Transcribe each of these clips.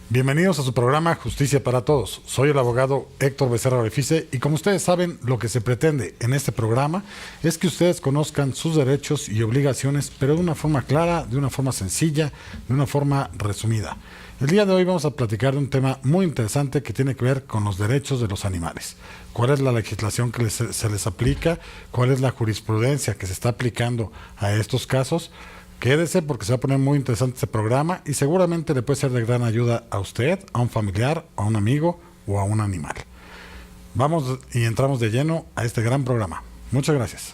Bienvenidos a su programa Justicia para Todos. Soy el abogado Héctor Becerra Orefice y como ustedes saben, lo que se pretende en este programa es que ustedes conozcan sus derechos y obligaciones, pero de una forma clara, de una forma sencilla, de una forma resumida. El día de hoy vamos a platicar de un tema muy interesante que tiene que ver con los derechos de los animales. ¿Cuál es la legislación que se les aplica? ¿Cuál es la jurisprudencia que se está aplicando a estos casos? Quédese porque se va a poner muy interesante este programa y seguramente le puede ser de gran ayuda a usted, a un familiar, a un amigo o a un animal. Vamos y entramos de lleno a este gran programa. Muchas gracias.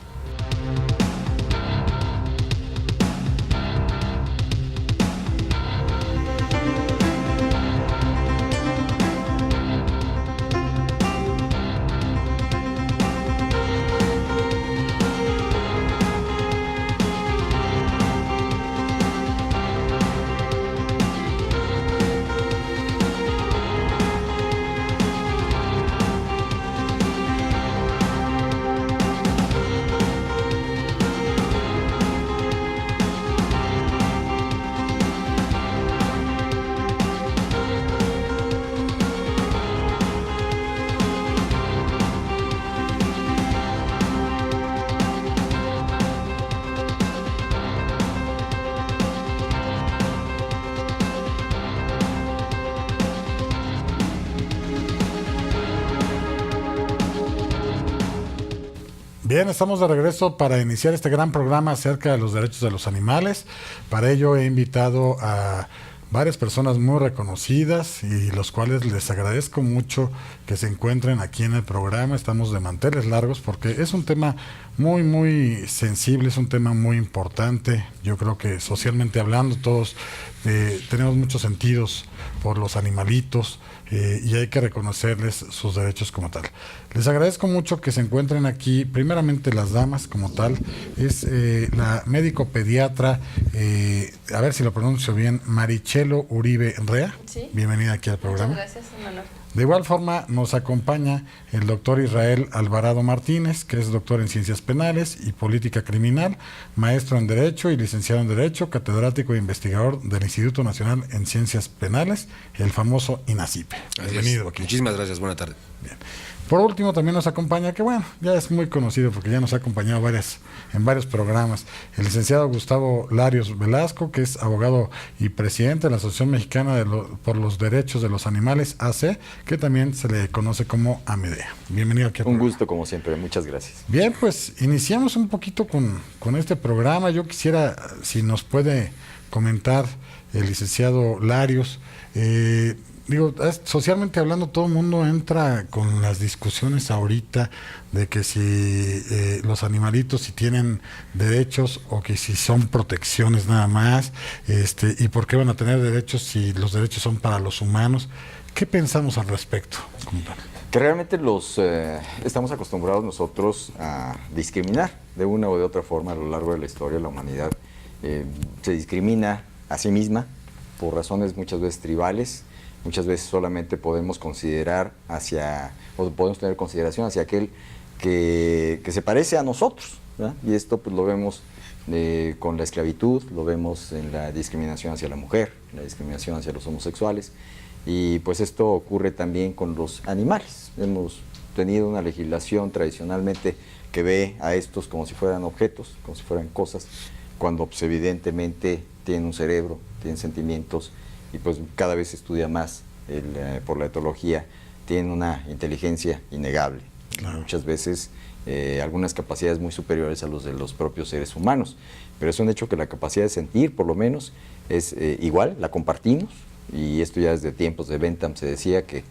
Bien, estamos de regreso para iniciar este gran programa acerca de los derechos de los animales. Para ello he invitado a varias personas muy reconocidas y los cuales les agradezco mucho que se encuentren aquí en el programa. Estamos de manteles largos porque es un tema muy sensible, es un tema muy importante. Yo creo que socialmente hablando todos tenemos muchos sentidos por los animalitos y hay que reconocerles sus derechos como tal. Les agradezco mucho que se encuentren aquí, primeramente las damas como tal, es la médico pediatra, a ver si lo pronuncio bien, Marichelo Uribe Rea. Sí. Bienvenida aquí al programa. Muchas gracias, un honor. De igual forma nos acompaña el doctor Israel Alvarado Martínez, que es doctor en Ciencias Penales y Política Criminal, maestro en Derecho y licenciado en Derecho, catedrático e investigador del Instituto Nacional en Ciencias Penales, el famoso INACIPE. Bienvenido aquí. Muchísimas gracias, buena tarde. Bien. Por último también nos acompaña, que bueno, ya es muy conocido porque ya nos ha acompañado en varios programas, el licenciado Gustavo Larios Velasco, que es abogado y presidente de la Asociación Mexicana por los Derechos de los Animales, AC, que también se le conoce como AMEDEA. Bienvenido aquí. Un gusto como siempre, muchas gracias. Bien, pues iniciamos un poquito con este programa. Yo quisiera, si nos puede comentar el licenciado Larios, socialmente hablando, todo el mundo entra con las discusiones ahorita de que si los animalitos si tienen derechos o que si son protecciones nada más, y por qué van a tener derechos si los derechos son para los humanos. ¿Qué pensamos al respecto? Que realmente estamos acostumbrados nosotros a discriminar de una o de otra forma a lo largo de la historia. La humanidad se discrimina a sí misma por razones muchas veces tribales. Muchas veces solamente podemos considerar podemos tener consideración hacia aquel que se parece a nosotros, ¿verdad? Y esto pues lo vemos con la esclavitud, lo vemos en la discriminación hacia la mujer, en la discriminación hacia los homosexuales, y pues esto ocurre también con los animales. Hemos tenido una legislación tradicionalmente que ve a estos como si fueran objetos, como si fueran cosas, cuando pues, evidentemente tienen un cerebro, tienen sentimientos, y pues cada vez se estudia más por la etología, tienen una inteligencia innegable. Claro. Muchas veces algunas capacidades muy superiores a los de los propios seres humanos, pero es un hecho que la capacidad de sentir, por lo menos, es igual, la compartimos, y esto ya desde tiempos de Bentham se decía que,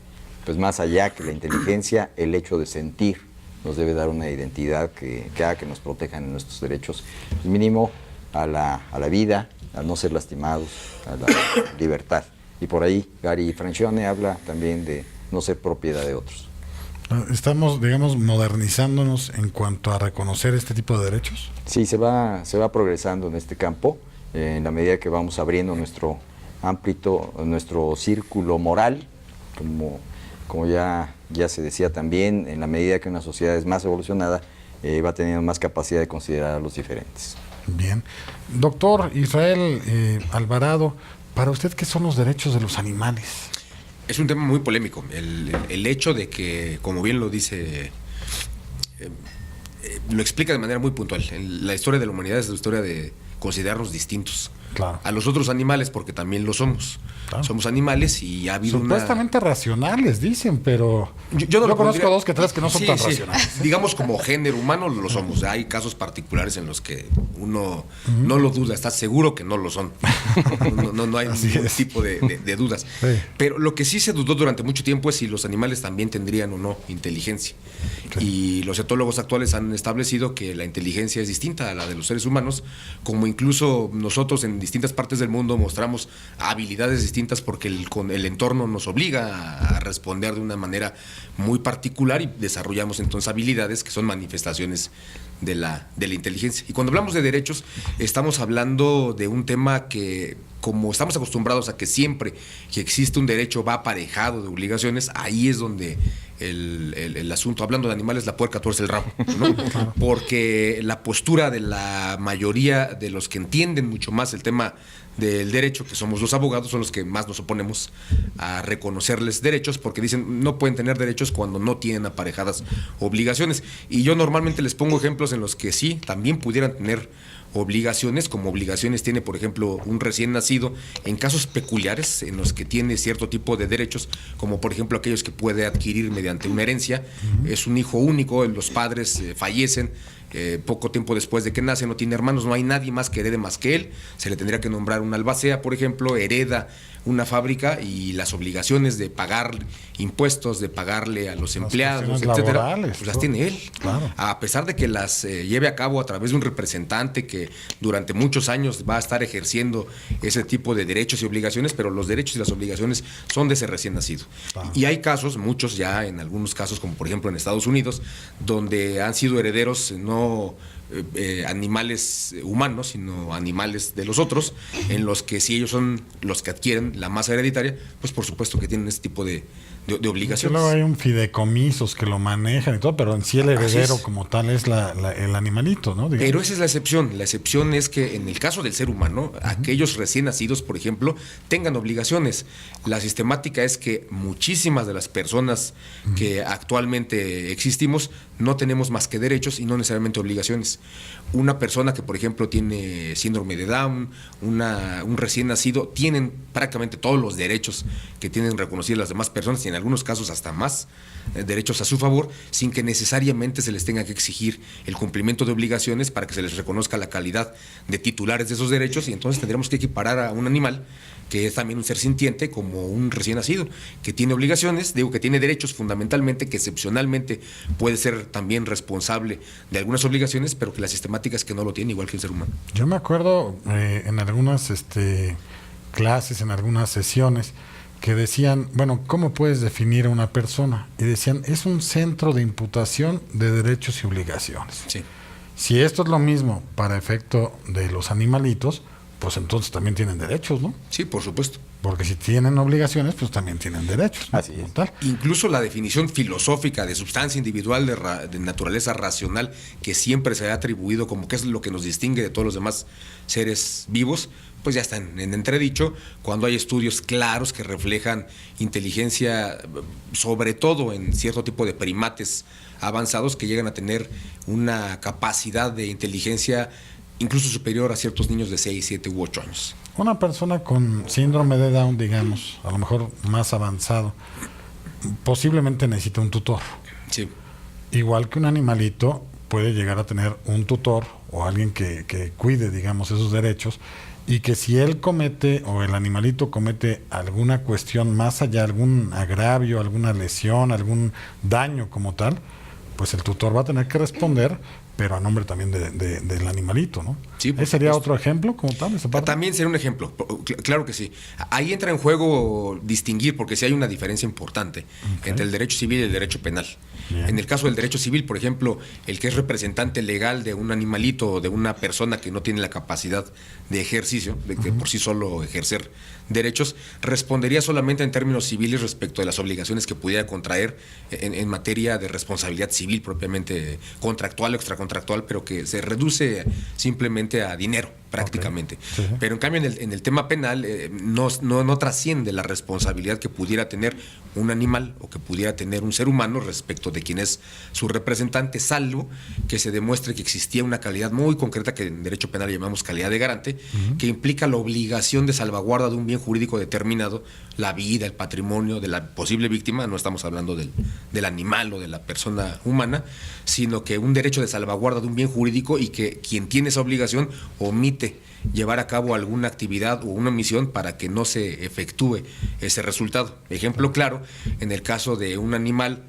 pues más allá que la inteligencia, el hecho de sentir nos debe dar una identidad que haga que nos protejan en nuestros derechos, pues mínimo a la vida, a no ser lastimados, a la libertad. Y por ahí Gary Francione habla también de no ser propiedad de otros. ¿Estamos, digamos, modernizándonos en cuanto a reconocer este tipo de derechos? Sí, se va progresando en este campo, en la medida que vamos abriendo nuestro nuestro círculo moral, como ya se decía también, en la medida que una sociedad es más evolucionada, va teniendo más capacidad de considerar a los diferentes. Bien. Doctor Israel Alvarado, Para usted, ¿qué son los derechos de los animales? Es un tema muy polémico. El hecho de que, como bien lo dice, lo explica de manera muy puntual. La historia de la humanidad es la historia de considerarnos distintos a los otros animales, porque también lo somos. Claro. Somos animales y ha habido supuestamente racionales, dicen, pero yo conozco dos que tres que no son tan racionales. Digamos, como género humano lo somos. Hay casos particulares en los que uno no lo duda, está seguro que no lo son. No hay ningún tipo de dudas. Sí. Pero lo que sí se dudó durante mucho tiempo es si los animales también tendrían o no inteligencia. Sí. Y los etólogos actuales han establecido que la inteligencia es distinta a la de los seres humanos, como incluso nosotros en distintas partes del mundo mostramos habilidades distintas porque el entorno nos obliga a responder de una manera muy particular y desarrollamos entonces habilidades que son manifestaciones de la inteligencia. Y cuando hablamos de derechos, estamos hablando de un tema que, como estamos acostumbrados a que siempre que existe un derecho va aparejado de obligaciones, ahí es donde el asunto, hablando de animales, la puerca tuerce el rabo, ¿no? Porque la postura de la mayoría de los que entienden mucho más el tema del derecho, que somos los abogados, son los que más nos oponemos a reconocerles derechos, porque dicen no pueden tener derechos cuando no tienen aparejadas obligaciones. Y yo normalmente les pongo ejemplos en los que sí, también pudieran tener obligaciones, como obligaciones tiene, por ejemplo, un recién nacido, en casos peculiares en los que tiene cierto tipo de derechos, como por ejemplo aquellos que puede adquirir mediante una herencia. Es un hijo único, los padres fallecen poco tiempo después de que nace, no tiene hermanos, no hay nadie más que herede más que él, se le tendría que nombrar una albacea, por ejemplo, hereda una fábrica y las obligaciones de pagar impuestos, de pagarle a los empleados, etcétera, pues las tiene él. Claro. A pesar de que las lleve a cabo a través de un representante que durante muchos años va a estar ejerciendo ese tipo de derechos y obligaciones, pero los derechos y las obligaciones son de ese recién nacido. Claro. Y hay casos, muchos ya, en algunos casos, como por ejemplo en Estados Unidos, donde han sido herederos no animales humanos, sino animales de los otros, en los que si ellos son los que adquieren la masa hereditaria, pues por supuesto que tienen este tipo de obligaciones. Luego hay un fideicomisos que lo manejan y todo, pero en sí el heredero como tal es el animalito, ¿no? Digamos. Pero esa es la excepción. La excepción es que en el caso del ser humano, aquellos recién nacidos, por ejemplo, tengan obligaciones. La sistemática es que muchísimas de las personas que actualmente existimos no tenemos más que derechos y no necesariamente obligaciones. Una persona que, por ejemplo, tiene síndrome de Down, un recién nacido, tienen prácticamente todos los derechos que tienen reconocidas las demás personas y en algunos casos hasta más derechos a su favor, sin que necesariamente se les tenga que exigir el cumplimiento de obligaciones para que se les reconozca la calidad de titulares de esos derechos, y entonces tendremos que equiparar a un animal que es también un ser sintiente como un recién nacido, que tiene obligaciones, digo que tiene derechos fundamentalmente, que excepcionalmente puede ser también responsable de algunas obligaciones, pero que la sistemática es que no lo tiene, igual que el ser humano. Yo me acuerdo en algunas clases, en algunas sesiones, que decían, bueno, ¿cómo puedes definir a una persona? Y decían, es un centro de imputación de derechos y obligaciones. Sí. Si esto es lo mismo para efecto de los animalitos, pues entonces también tienen derechos, ¿no? Sí, por supuesto. Porque si tienen obligaciones, pues también tienen derechos, ¿no? Así es. Tal. Incluso la definición filosófica de sustancia individual de naturaleza racional, que siempre se ha atribuido como que es lo que nos distingue de todos los demás seres vivos, pues ya está en entredicho cuando hay estudios claros que reflejan inteligencia, sobre todo en cierto tipo de primates avanzados que llegan a tener una capacidad de inteligencia incluso superior a ciertos niños de 6, 7 u 8 años. Una persona con síndrome de Down, digamos, a lo mejor más avanzado, posiblemente necesita un tutor. Sí. Igual que un animalito puede llegar a tener un tutor o alguien que cuide, digamos, esos derechos, y que si él comete o el animalito comete alguna cuestión más allá, algún agravio, alguna lesión, algún daño como tal, pues el tutor va a tener que responder, pero a nombre también del animalito, ¿no? Sí, ¿Ese sería otro ejemplo como tal? ¿Esa parte? También sería un ejemplo, claro que sí. Ahí entra en juego distinguir, porque sí hay una diferencia importante entre el derecho civil y el derecho penal. Bien. En el caso del derecho civil, por ejemplo, el que es representante legal de un animalito o de una persona que no tiene la capacidad de ejercicio, de que por sí solo ejercer derechos, respondería solamente en términos civiles respecto de las obligaciones que pudiera contraer en materia de responsabilidad civil propiamente contractual o extracontractual contractual, pero que se reduce simplemente a dinero, prácticamente. Okay. Sí. Pero en cambio en el tema penal no trasciende la responsabilidad que pudiera tener un animal o que pudiera tener un ser humano respecto de quién es su representante, salvo que se demuestre que existía una calidad muy concreta que en derecho penal llamamos calidad de garante, que implica la obligación de salvaguarda de un bien jurídico determinado, la vida, el patrimonio de la posible víctima. No estamos hablando del animal o de la persona humana, sino que un derecho de salvaguarda de un bien jurídico, y que quien tiene esa obligación omite llevar a cabo alguna actividad o una misión para que no se efectúe ese resultado. Ejemplo claro, en el caso de un animal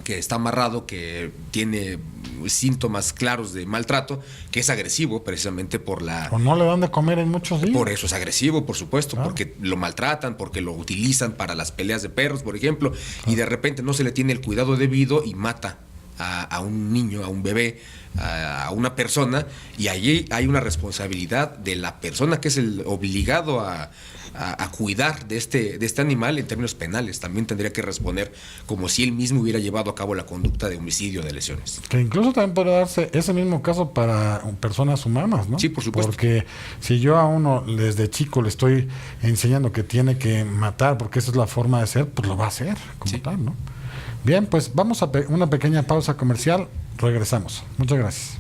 que está amarrado, que tiene síntomas claros de maltrato, que es agresivo precisamente por la... O no le dan de comer en muchos días. Por eso es agresivo, por supuesto, porque lo maltratan, porque lo utilizan para las peleas de perros, por ejemplo, y de repente no se le tiene el cuidado debido y mata a un niño, a un bebé, a una persona, y allí hay una responsabilidad de la persona que es el obligado a cuidar de este animal en términos penales. También tendría que responder como si él mismo hubiera llevado a cabo la conducta de homicidio, de lesiones. Que incluso también puede darse ese mismo caso para personas humanas, ¿no? Sí, por supuesto. Porque si yo a uno desde chico le estoy enseñando que tiene que matar porque esa es la forma de ser, pues lo va a hacer como tal, ¿no? Bien, pues vamos a una pequeña pausa comercial. Regresamos. Muchas gracias.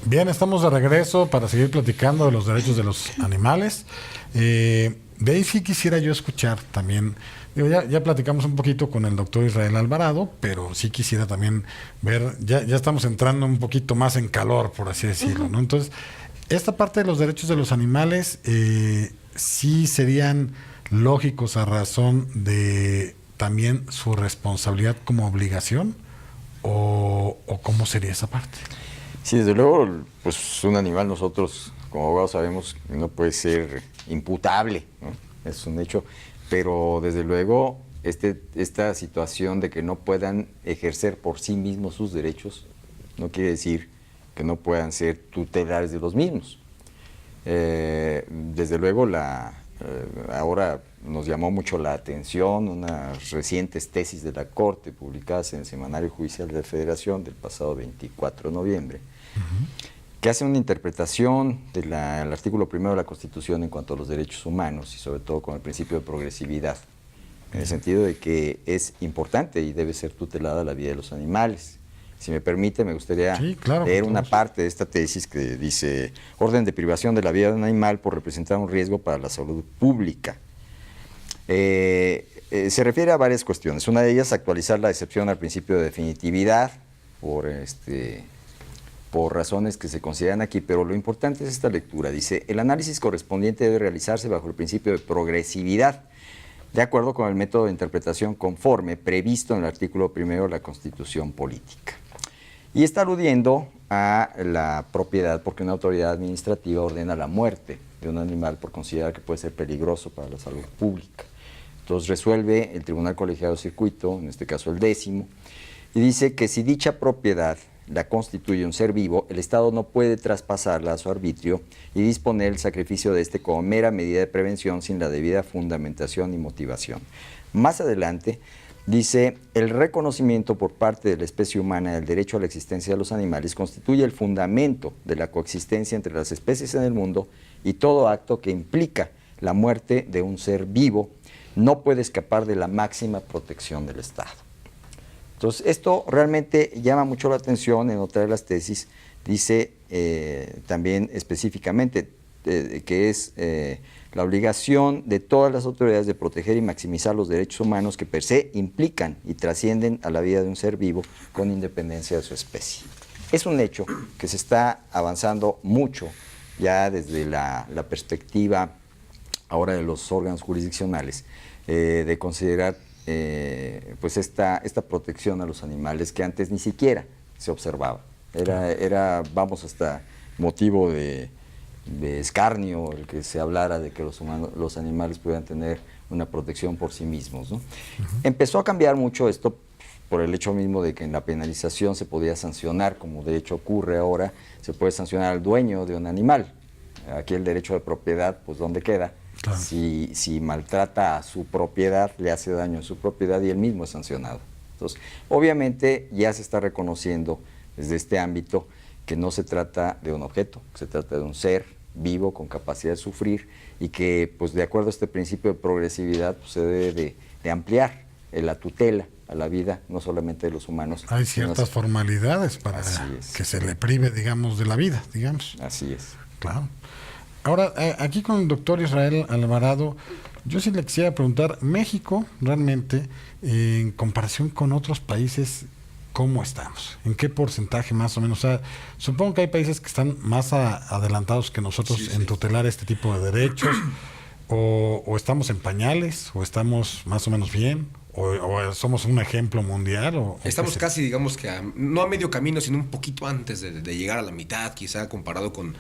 Bien, estamos de regreso para seguir platicando de los derechos de los animales. De ahí sí quisiera yo escuchar también, digo, ya platicamos un poquito con el doctor Israel Alvarado, pero sí quisiera también ver, ya estamos entrando un poquito más en calor, por así decirlo, ¿no? Entonces, esta parte de los derechos de los animales sí serían lógicos a razón de también su responsabilidad como obligación, o cómo sería esa parte. Sí, desde luego, pues un animal, nosotros como abogados sabemos que no puede ser imputable, ¿no? Es un hecho, pero desde luego esta situación de que no puedan ejercer por sí mismos sus derechos no quiere decir que no puedan ser tutelares de los mismos. Desde luego, ahora nos llamó mucho la atención unas recientes tesis de la Corte publicadas en el Semanario Judicial de la Federación del pasado 24 de noviembre, que hace una interpretación del artículo 1 de la Constitución en cuanto a los derechos humanos y sobre todo con el principio de progresividad, en el sentido de que es importante y debe ser tutelada la vida de los animales. Si me permite, me gustaría leer una parte de esta tesis que dice: orden de privación de la vida de un animal por representar un riesgo para la salud pública. Se refiere a varias cuestiones. Una de ellas, actualizar la excepción al principio de definitividad por razones que se consideran aquí, pero lo importante es esta lectura. Dice: el análisis correspondiente debe realizarse bajo el principio de progresividad, de acuerdo con el método de interpretación conforme previsto en el artículo 1 de la Constitución Política. Y está aludiendo a la propiedad, porque una autoridad administrativa ordena la muerte de un animal por considerar que puede ser peligroso para la salud pública. Entonces resuelve el Tribunal Colegiado de Circuito, en este caso el 10º, y dice que si dicha propiedad la constituye un ser vivo, el Estado no puede traspasarla a su arbitrio y disponer el sacrificio de este como mera medida de prevención sin la debida fundamentación y motivación. Más adelante dice: el reconocimiento por parte de la especie humana del derecho a la existencia de los animales constituye el fundamento de la coexistencia entre las especies en el mundo, y todo acto que implica la muerte de un ser vivo no puede escapar de la máxima protección del Estado. Entonces, esto realmente llama mucho la atención. En otra de las tesis dice también específicamente que es la obligación de todas las autoridades de proteger y maximizar los derechos humanos que per se implican y trascienden a la vida de un ser vivo con independencia de su especie. Es un hecho que se está avanzando mucho ya desde la perspectiva ahora de los órganos jurisdiccionales, de considerar pues esta protección a los animales que antes ni siquiera se observaba. Era vamos, hasta motivo de escarnio el que se hablara de que los animales pudieran tener una protección por sí mismos, ¿no? Empezó a cambiar mucho esto por el hecho mismo de que en la penalización se podía sancionar, como de hecho ocurre ahora, se puede sancionar al dueño de un animal. Aquí el derecho de propiedad, pues ¿dónde queda? Claro. Si maltrata a su propiedad, le hace daño a su propiedad y él mismo es sancionado. Entonces, obviamente ya se está reconociendo desde este ámbito que no se trata de un objeto, se trata de un ser vivo con capacidad de sufrir y que, pues de acuerdo a este principio de progresividad, pues, se debe de ampliar la tutela a la vida, no solamente de los humanos. Hay ciertas formalidades para que se le prive, digamos, de la vida, digamos. Así es. Claro. Ahora, aquí con el doctor Israel Alvarado, yo sí le quisiera preguntar, México realmente, en comparación con otros países, ¿cómo estamos? ¿En qué porcentaje más o menos? O sea, supongo que hay países que están más adelantados que nosotros en tutelar este tipo de derechos, o estamos en pañales, o estamos más o menos bien, o somos un ejemplo mundial. Estamos casi, digamos que no a medio camino, sino un poquito antes de llegar a la mitad, quizá comparado con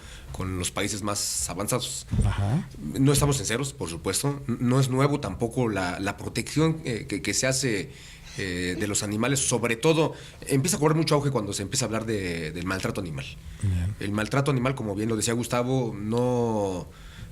los países más avanzados. Ajá. No estamos en ceros, por supuesto. No es nuevo tampoco la protección que se hace de los animales. Sobre todo, empieza a cobrar mucho auge cuando se empieza a hablar del maltrato animal. Bien. El maltrato animal, como bien lo decía Gustavo,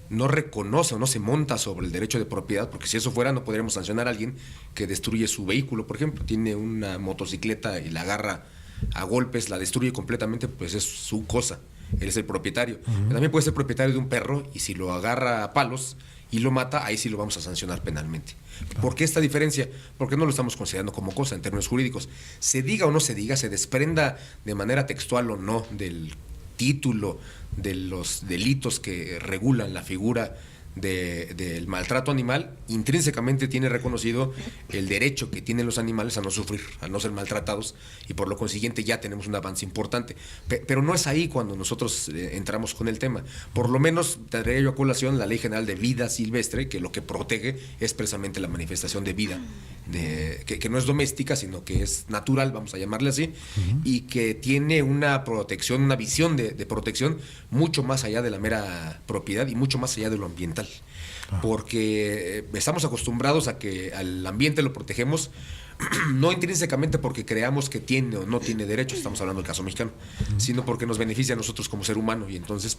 no reconoce o no se monta sobre el derecho de propiedad, porque si eso fuera no podríamos sancionar a alguien que destruye su vehículo, por ejemplo. Tiene una motocicleta y la agarra a golpes, la destruye completamente, pues es su cosa. Él es el propietario. Uh-huh. También puede ser propietario de un perro y si lo agarra a palos y lo mata, ahí sí lo vamos a sancionar penalmente. Claro. ¿Por qué esta diferencia? Porque no lo estamos considerando como cosa en términos jurídicos. Se diga o no se diga, se desprenda de manera textual o no del título de los delitos que regulan la figura del maltrato animal, intrínsecamente tiene reconocido el derecho que tienen los animales a no sufrir, a no ser maltratados, y por lo consiguiente ya tenemos un avance importante. Pero no es ahí cuando nosotros entramos con el tema. Por lo menos traería yo a colación la Ley General de Vida Silvestre, que lo que protege es precisamente la manifestación de vida, que no es doméstica, sino que es natural, vamos a llamarle así, uh-huh. Y que tiene una protección, una visión de protección mucho más allá de la mera propiedad y mucho más allá de lo ambiental. Porque estamos acostumbrados a que al ambiente lo protegemos no intrínsecamente porque creamos que tiene o no tiene derechos, estamos hablando del caso mexicano, sino porque nos beneficia a nosotros como ser humano, y entonces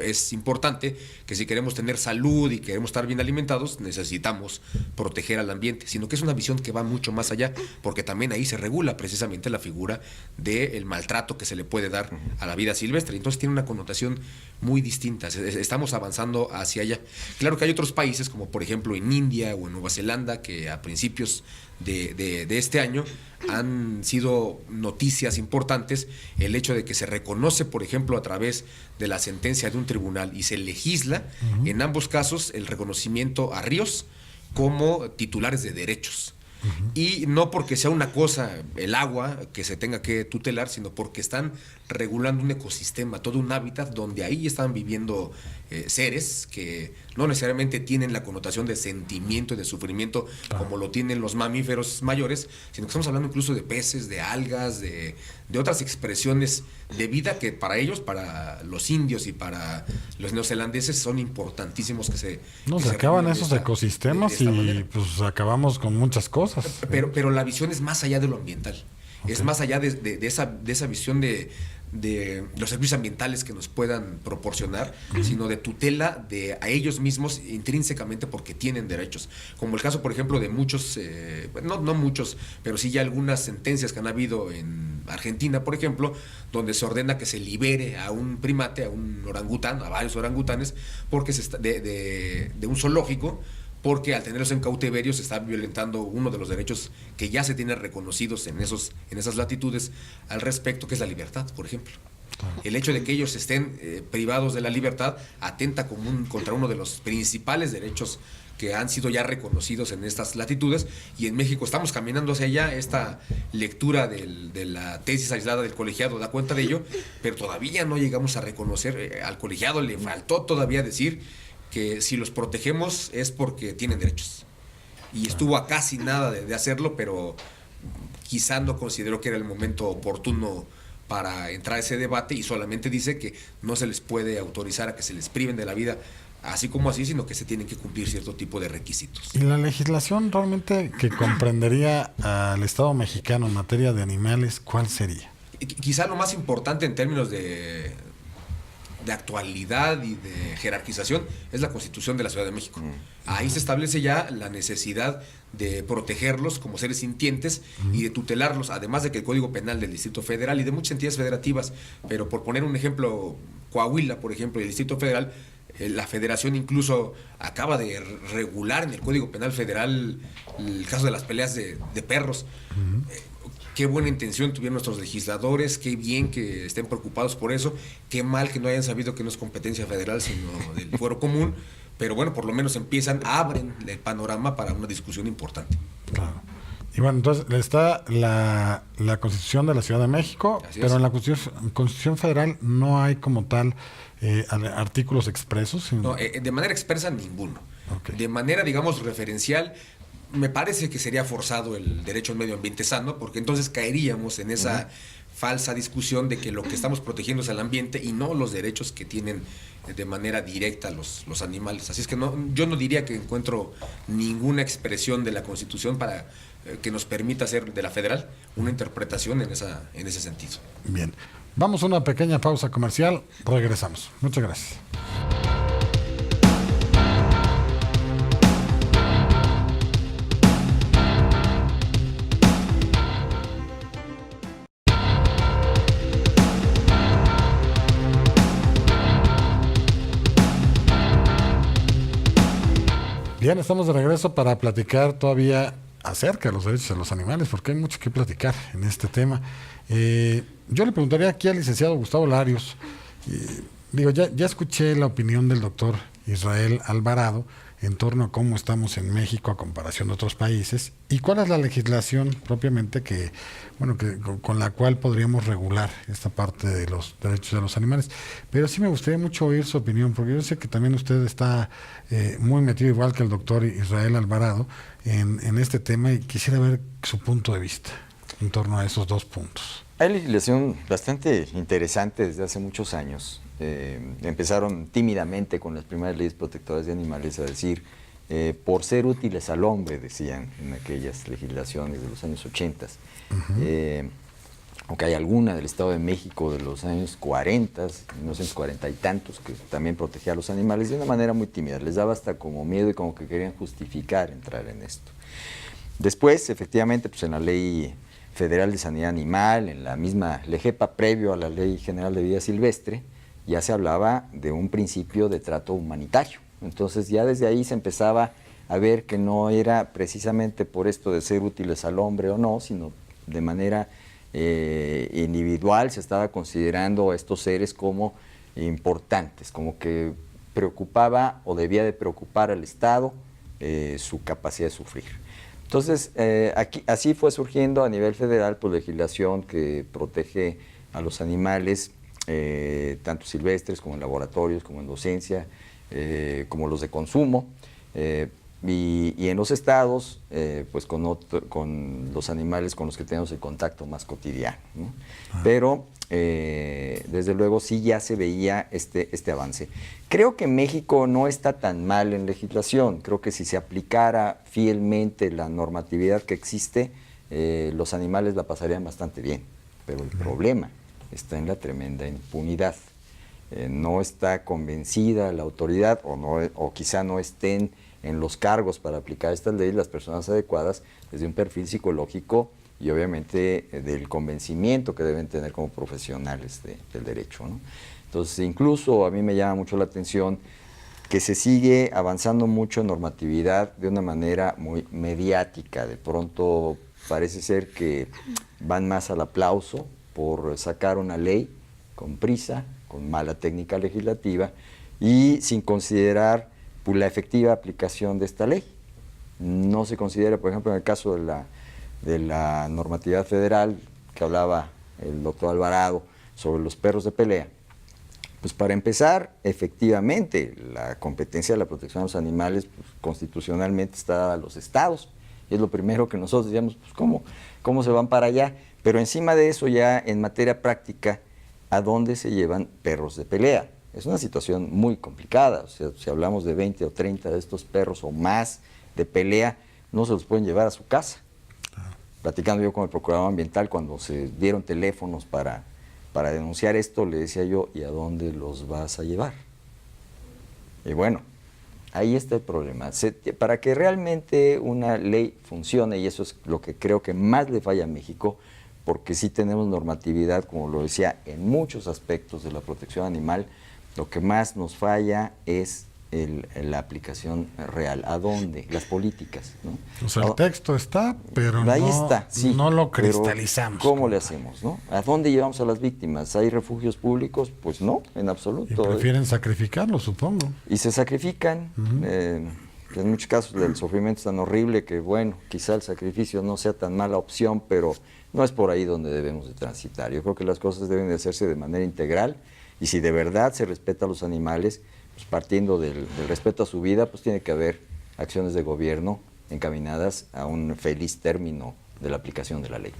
es importante que si queremos tener salud y queremos estar bien alimentados, necesitamos proteger al ambiente, sino que es una visión que va mucho más allá, porque también ahí se regula precisamente la figura del maltrato que se le puede dar a la vida silvestre, entonces tiene una connotación muy distinta, estamos avanzando hacia allá. Claro que hay otros países, como por ejemplo en India o en Nueva Zelanda, que a principios de este año han sido noticias importantes el hecho de que se reconoce, por ejemplo, a través de la sentencia de un tribunal y se legisla, uh-huh. En ambos casos, el reconocimiento a ríos como titulares de derechos. Uh-huh. Y no porque sea una cosa, el agua, que se tenga que tutelar, sino porque están regulando un ecosistema, todo un hábitat donde ahí están viviendo seres que no necesariamente tienen la connotación de sentimiento y de sufrimiento como lo tienen los mamíferos mayores, sino que estamos hablando incluso de peces, de algas, de otras expresiones de vida que para ellos, para los indios y para los neozelandeses son importantísimos que se... Nos acaban esos ecosistemas y pues acabamos con muchas cosas. Pero la visión es más allá de lo ambiental. Okay. Es más allá de esa visión de los servicios ambientales que nos puedan proporcionar, uh-huh. Sino de tutela a ellos mismos intrínsecamente porque tienen derechos. Como el caso, por ejemplo, de muchos, no muchos, pero sí ya algunas sentencias que han habido en Argentina, por ejemplo, donde se ordena que se libere a un primate, a un orangután, a varios orangutanes, porque de un zoológico, porque al tenerlos en cautiverio se está violentando uno de los derechos que ya se tienen reconocidos en esas latitudes al respecto, que es la libertad, por ejemplo. El hecho de que ellos estén privados de la libertad atenta contra uno de los principales derechos que han sido ya reconocidos en estas latitudes, y en México estamos caminando hacia allá. Esta lectura de la tesis aislada del colegiado da cuenta de ello, pero todavía no llegamos a reconocer, al colegiado le faltó todavía decir que si los protegemos es porque tienen derechos. Y estuvo a casi nada de hacerlo, pero quizá no consideró que era el momento oportuno para entrar a ese debate, y solamente dice que no se les puede autorizar a que se les priven de la vida así como así, sino que se tienen que cumplir cierto tipo de requisitos. ¿Y la legislación realmente que comprendería al Estado mexicano en materia de animales, cuál sería? Quizá lo más importante en términos de actualidad y de jerarquización es la Constitución de la Ciudad de México. Ahí se establece ya la necesidad de protegerlos como seres sintientes y de tutelarlos, además de que el Código Penal del Distrito Federal y de muchas entidades federativas, pero por poner un ejemplo, Coahuila, por ejemplo, y el Distrito Federal, la Federación incluso acaba de regular en el Código Penal Federal el caso de las peleas de perros. Qué buena intención tuvieron nuestros legisladores, qué bien que estén preocupados por eso, qué mal que no hayan sabido que no es competencia federal, sino del fuero común, pero bueno, por lo menos abren el panorama para una discusión importante. Claro. Y bueno, entonces está la Constitución de la Ciudad de México, pero en la Constitución Federal no hay como tal artículos expresos. Sino... No, de manera expresa ninguno. Okay. De manera, digamos, referencial, me parece que sería forzado el derecho al medio ambiente sano, porque entonces caeríamos en esa falsa discusión de que lo que estamos protegiendo es el ambiente y no los derechos que tienen de manera directa los animales. Así es que yo no diría que encuentro ninguna expresión de la Constitución para que nos permita hacer de la federal una interpretación en ese sentido. Bien, vamos a una pequeña pausa comercial, regresamos. Muchas gracias. Bien, estamos de regreso para platicar todavía acerca de los derechos de los animales, porque hay mucho que platicar en este tema. Yo le preguntaría aquí al licenciado Gustavo Larios, ya escuché la opinión del doctor Israel Alvarado en torno a cómo estamos en México a comparación de otros países y cuál es la legislación propiamente con la cual podríamos regular esta parte de los derechos de los animales. Pero sí me gustaría mucho oír su opinión, porque yo sé que también usted está muy metido, igual que el doctor Israel Alvarado, en este tema y quisiera ver su punto de vista en torno a esos dos puntos. Hay legislación bastante interesante desde hace muchos años. Empezaron tímidamente con las primeras leyes protectoras de animales a decir, por ser útiles al hombre, decían en aquellas legislaciones de los años 80. Aunque hay alguna del Estado de México de los años 40, 1940 y tantos, que también protegía a los animales de una manera muy tímida. Les daba hasta como miedo y como que querían justificar entrar en esto. Después, efectivamente, pues en la Ley Federal de Sanidad Animal, en la misma LEGEPA, previo a la Ley General de Vida Silvestre, ya se hablaba de un principio de trato humanitario. Entonces ya desde ahí se empezaba a ver que no era precisamente por esto de ser útiles al hombre o no, sino de manera individual se estaba considerando a estos seres como importantes, como que preocupaba o debía de preocupar al Estado su capacidad de sufrir. Entonces, así fue surgiendo a nivel federal pues, legislación que protege a los animales, tanto silvestres como en laboratorios, como en docencia, como los de consumo, y en los estados, pues con los animales con los que tenemos el contacto más cotidiano, ¿no? Pero, desde luego, sí ya se veía este avance. Creo que México no está tan mal en legislación. Creo que si se aplicara fielmente la normatividad que existe, los animales la pasarían bastante bien. Pero el problema está en la tremenda impunidad. No está convencida la autoridad o quizá no estén en los cargos para aplicar estas leyes las personas adecuadas desde un perfil psicológico y obviamente del convencimiento que deben tener como profesionales del derecho, ¿no? Entonces, incluso a mí me llama mucho la atención que se sigue avanzando mucho en normatividad de una manera muy mediática. De pronto parece ser que van más al aplauso por sacar una ley con prisa, con mala técnica legislativa y sin considerar pues, la efectiva aplicación de esta ley. No se considera, por ejemplo, en el caso de la normatividad federal que hablaba el doctor Alvarado sobre los perros de pelea, pues para empezar, efectivamente, la competencia de la protección de los animales pues, constitucionalmente está dada a los estados. Y es lo primero que nosotros decíamos, pues ¿cómo se van para allá? Pero encima de eso ya en materia práctica, ¿a dónde se llevan perros de pelea? es una situación muy complicada. O sea, si hablamos de 20 o 30 de estos perros o más de pelea, no se los pueden llevar a su casa. Platicando yo con el procurador ambiental, cuando se dieron teléfonos para denunciar esto, le decía yo, ¿y a dónde los vas a llevar? Y bueno, ahí está el problema. Para que realmente una ley funcione, y eso es lo que creo que más le falla a México, porque sí tenemos normatividad, como lo decía, en muchos aspectos de la protección animal, lo que más nos falla es la aplicación real. ¿A dónde? Las políticas, ¿no? O sea, el texto está, pero ahí está, sí, no lo cristalizamos. ¿Cómo le hacemos, no? ¿A dónde llevamos a las víctimas? ¿Hay refugios públicos? Pues no, en absoluto. Y prefieren sacrificarlo, supongo. Y se sacrifican. En muchos casos el sufrimiento es tan horrible que, bueno, quizá el sacrificio no sea tan mala opción, pero no es por ahí donde debemos de transitar. Yo creo que las cosas deben de hacerse de manera integral, y si de verdad se respeta a los animales, pues partiendo del respeto a su vida, pues tiene que haber acciones de gobierno encaminadas a un feliz término de la aplicación de la ley.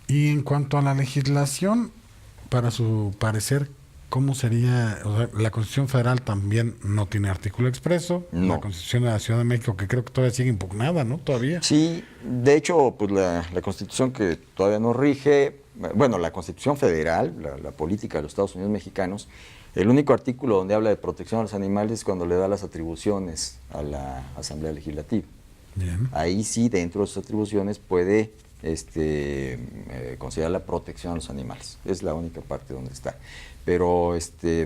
Y en cuanto a la legislación, para su parecer, ¿cómo sería? O sea, la Constitución Federal también no tiene artículo expreso. No. La Constitución de la Ciudad de México, que creo que todavía sigue impugnada, ¿no? Todavía. Sí, de hecho, pues la Constitución que todavía no rige, bueno, la Constitución Federal, la política de los Estados Unidos mexicanos, el único artículo donde habla de protección a los animales es cuando le da las atribuciones a la Asamblea Legislativa. Bien. Ahí sí, dentro de sus atribuciones puede considerar la protección a los animales. Es la única parte donde está. Pero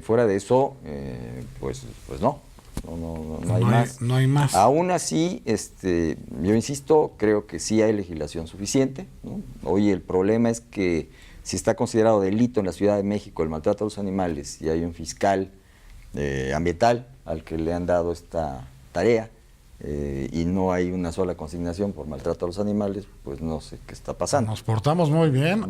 fuera de eso, pues no hay más. No hay más. Aún así, yo insisto, creo que sí hay legislación suficiente, ¿no? Hoy el problema es que si está considerado delito en la Ciudad de México el maltrato a los animales y hay un fiscal ambiental al que le han dado esta tarea, y no hay una sola consignación por maltrato a los animales, pues no sé qué está pasando. ¿Nos portamos muy bien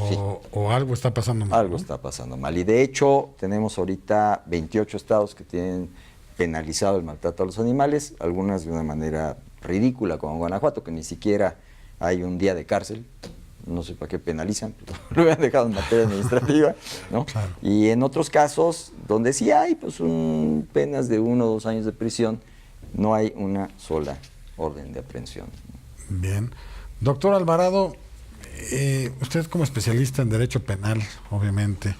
Sí. o algo está pasando mal? Algo está pasando mal. Y de hecho, tenemos ahorita 28 estados que tienen penalizado el maltrato a los animales, algunas de una manera ridícula, como Guanajuato, que ni siquiera hay un día de cárcel. No sé para qué penalizan, pero lo habían dejado en materia administrativa, ¿no? Claro. Y en otros casos, donde sí hay pues penas de 1 o 2 años de prisión, no hay una sola orden de aprehensión. Bien. Doctor Alvarado, usted como especialista en derecho penal, obviamente,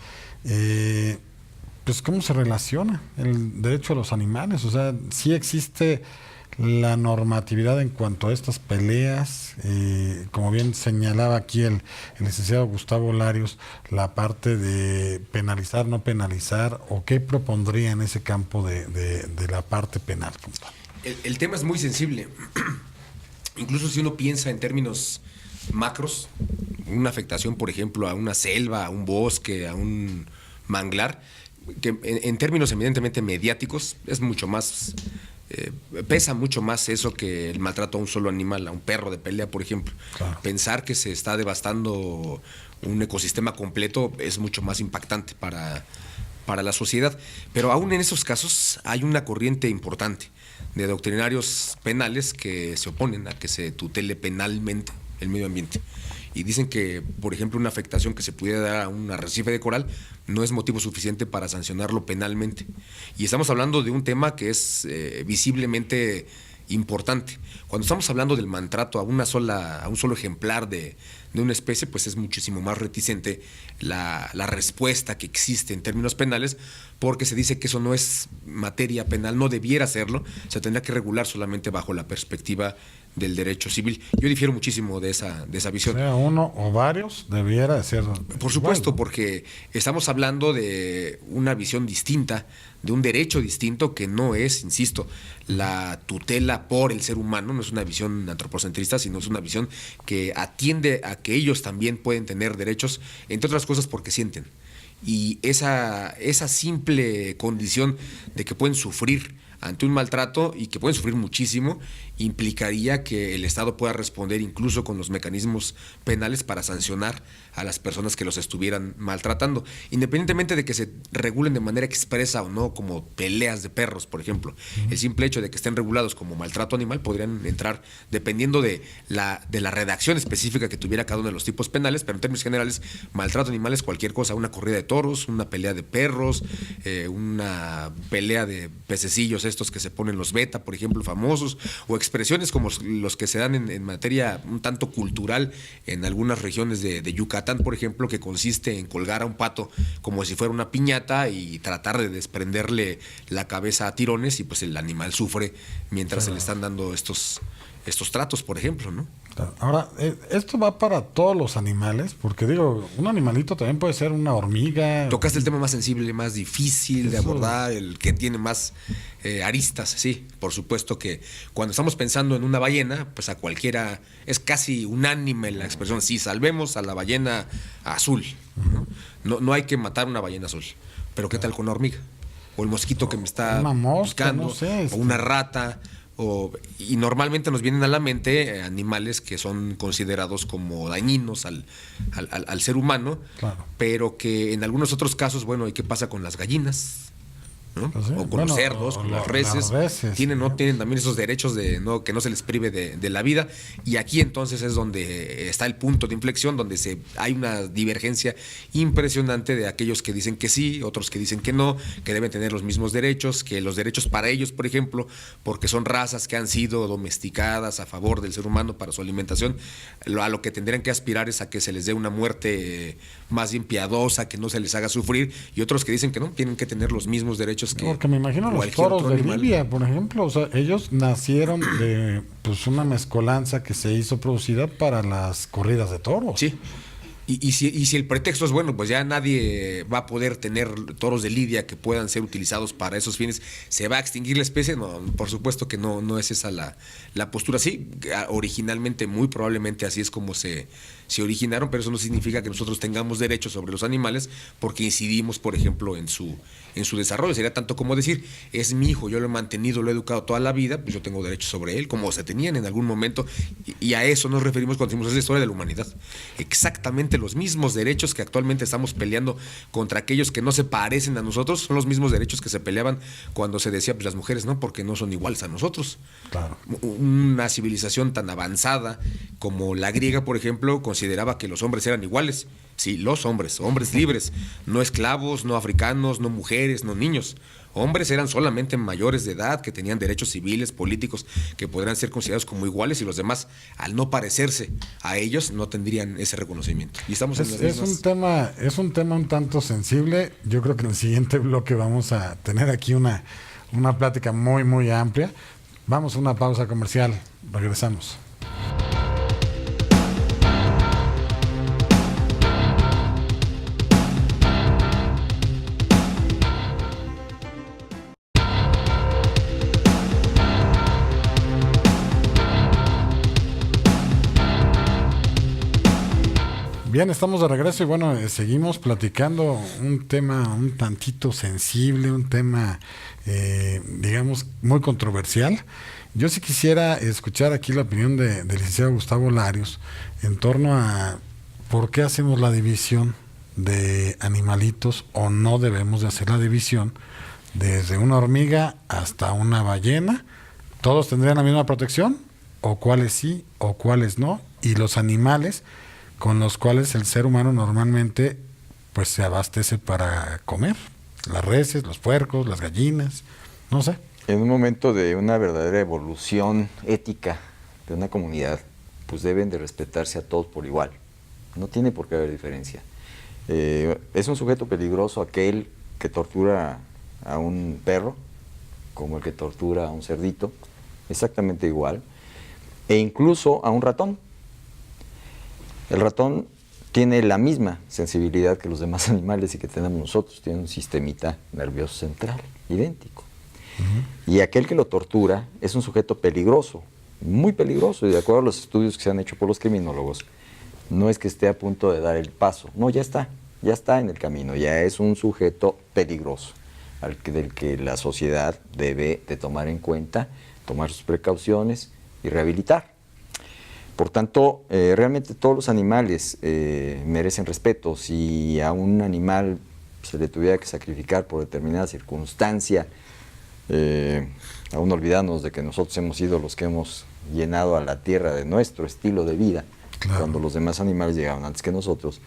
pues ¿cómo se relaciona el derecho a los animales? O sea, ¿sí existe la normatividad en cuanto a estas peleas? Como bien señalaba aquí el licenciado Gustavo Larios, la parte de penalizar, no penalizar, o qué propondría en ese campo de la parte penal. El tema es muy sensible. Incluso si uno piensa en términos macros, una afectación, por ejemplo, a una selva, a un bosque, a un manglar, que en términos evidentemente mediáticos es mucho más, pesa mucho más eso que el maltrato a un solo animal, a un perro de pelea, por ejemplo. Claro. Pensar que se está devastando un ecosistema completo es mucho más impactante para la sociedad. Pero aún en esos casos hay una corriente importante de doctrinarios penales que se oponen a que se tutele penalmente el medio ambiente. Y dicen que, por ejemplo, una afectación que se pudiera dar a un arrecife de coral no es motivo suficiente para sancionarlo penalmente. Y estamos hablando de un tema que es visiblemente importante. Cuando estamos hablando del maltrato a un solo ejemplar de una especie, pues es muchísimo más reticente la respuesta que existe en términos penales, porque se dice que eso no es materia penal, no debiera serlo, se tendría que regular solamente bajo la perspectiva del derecho civil. Yo difiero muchísimo de esa visión. Sea uno o varios, debiera ser. Por supuesto, igual, ¿no? porque estamos hablando de una visión distinta, de un derecho distinto que no es, insisto, la tutela por el ser humano, no es una visión antropocentrista, sino es una visión que atiende a que ellos también pueden tener derechos, entre otras cosas porque sienten. Y esa simple condición de que pueden sufrir ante un maltrato y que pueden sufrir muchísimo, implicaría que el Estado pueda responder incluso con los mecanismos penales para sancionar a las personas que los estuvieran maltratando, independientemente de que se regulen de manera expresa o no, como peleas de perros, por ejemplo. El simple hecho de que estén regulados como maltrato animal podrían entrar dependiendo de la redacción específica que tuviera cada uno de los tipos penales, pero en términos generales, maltrato animal es cualquier cosa, una corrida de toros, una pelea de perros, una pelea de pececillos estos que se ponen los beta, por ejemplo, famosos, o expresiones como los que se dan en materia un tanto cultural en algunas regiones de Yucatán, por ejemplo, que consiste en colgar a un pato como si fuera una piñata y tratar de desprenderle la cabeza a tirones, y pues el animal sufre mientras se le están dando estos tratos, por ejemplo, ¿no? Ahora, esto va para todos los animales, porque digo, un animalito también puede ser una hormiga. Tocaste el tema más sensible, más difícil de abordar, el que tiene más aristas, sí. Por supuesto que cuando estamos pensando en una ballena, pues a cualquiera es casi unánime la expresión, sí, salvemos a la ballena azul. No hay que matar una ballena azul. Pero ¿qué tal con una hormiga? O el mosquito que me está picando, no sé, o una rata. Y normalmente nos vienen a la mente animales que son considerados como dañinos al ser humano, claro, pero que en algunos otros casos, bueno, ¿y qué pasa con las gallinas? ¿No? Pues sí, o con los cerdos, con las reses, tienen también esos derechos de que no se les prive de la vida, y aquí entonces es donde está el punto de inflexión, donde hay una divergencia impresionante de aquellos que dicen que sí, otros que dicen que no, que deben tener los mismos derechos, que los derechos para ellos, por ejemplo, porque son razas que han sido domesticadas a favor del ser humano para su alimentación, a lo que tendrían que aspirar es a que se les dé una muerte más bien piadosa, que no se les haga sufrir, y otros que dicen que no, tienen que tener los mismos derechos que porque me imagino los toros de Libia, por ejemplo, o sea, ellos nacieron de una mezcolanza que se hizo producida para las corridas de toros. Sí. Y si el pretexto es bueno, pues ya nadie va a poder tener toros de lidia que puedan ser utilizados para esos fines. ¿Se va a extinguir la especie? No, por supuesto que no es esa la postura. Sí, originalmente, muy probablemente así es como se originaron, pero eso no significa que nosotros tengamos derechos sobre los animales porque incidimos, por ejemplo, en su desarrollo. Sería tanto como decir, es mi hijo, yo lo he mantenido, lo he educado toda la vida, pues yo tengo derechos sobre él, como se tenían en algún momento, y a eso nos referimos cuando decimos, es la historia de la humanidad. Exactamente los mismos derechos que actualmente estamos peleando contra aquellos que no se parecen a nosotros, son los mismos derechos que se peleaban cuando se decía, pues las mujeres no, porque no son iguales a nosotros. Claro. Una civilización tan avanzada como la griega, por ejemplo, consideraba que los hombres eran iguales. Sí, los hombres libres, no esclavos, no africanos, no mujeres, no niños. Hombres eran solamente mayores de edad que tenían derechos civiles, políticos, que podrían ser considerados como iguales, y los demás, al no parecerse a ellos, no tendrían ese reconocimiento. Y estamos en las mismas. Es un tema un tanto sensible. Yo creo que en el siguiente bloque vamos a tener aquí una plática muy, muy amplia. Vamos a una pausa comercial. Regresamos. Bien, estamos de regreso y bueno, seguimos platicando un tema un tantito sensible, un tema, digamos, muy controversial. Yo sí quisiera escuchar aquí la opinión del licenciado Gustavo Larios en torno a por qué hacemos la división de animalitos o no debemos de hacer la división desde una hormiga hasta una ballena. ¿Todos tendrían la misma protección? ¿O cuáles sí o cuáles no? Y los animales con los cuales el ser humano normalmente pues se abastece para comer, las reses, los puercos, las gallinas, no sé. En un momento de una verdadera evolución ética de una comunidad, pues deben de respetarse a todos por igual, no tiene por qué haber diferencia. Es un sujeto peligroso aquel que tortura a un perro, como el que tortura a un cerdito, exactamente igual, e incluso a un ratón. El ratón tiene la misma sensibilidad que los demás animales y que tenemos nosotros, tiene un sistemita nervioso central idéntico. Y aquel que lo tortura es un sujeto peligroso, muy peligroso, y de acuerdo a los estudios que se han hecho por los criminólogos, no es que esté a punto de dar el paso, no, ya está en el camino, ya es un sujeto peligroso. del que la sociedad debe de tomar en cuenta, tomar sus precauciones y rehabilitar. Por tanto, realmente todos los animales merecen respeto. Si a un animal se le tuviera que sacrificar por determinada circunstancia, aún olvidándonos de que nosotros hemos sido los que hemos llenado a la tierra de nuestro estilo de vida, claro, cuando los demás animales llegaron antes que nosotros,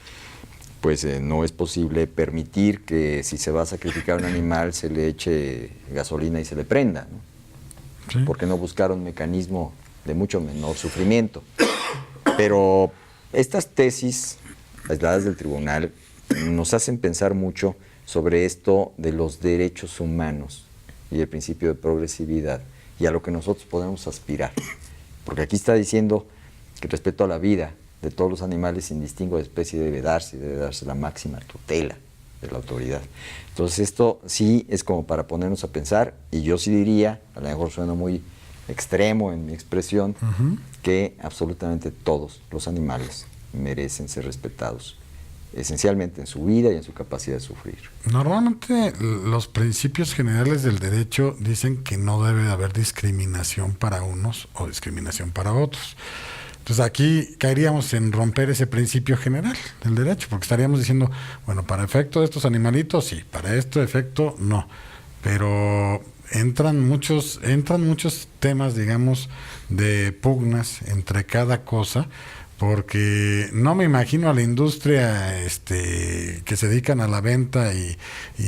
pues no es posible permitir que si se va a sacrificar un animal se le eche gasolina y se le prenda, ¿no? Sí. Porque no buscar un mecanismo de mucho menor sufrimiento. Pero estas tesis aisladas del tribunal nos hacen pensar mucho sobre esto de los derechos humanos y el principio de progresividad y a lo que nosotros podemos aspirar. Porque aquí está diciendo que el respeto a la vida de todos los animales sin distingo de especie debe darse la máxima tutela de la autoridad. Entonces esto sí es como para ponernos a pensar, y yo sí diría, a lo mejor suena muy extremo en mi expresión, que absolutamente todos los animales merecen ser respetados, esencialmente en su vida y en su capacidad de sufrir. Normalmente los principios generales del derecho dicen que no debe haber discriminación para unos o discriminación para otros. Entonces aquí caeríamos en romper ese principio general del derecho, porque estaríamos diciendo, bueno, para efecto de estos animalitos sí, para este efecto no, pero entran muchos temas, digamos, de pugnas entre cada cosa, porque no me imagino a la industria que se dedican a la venta y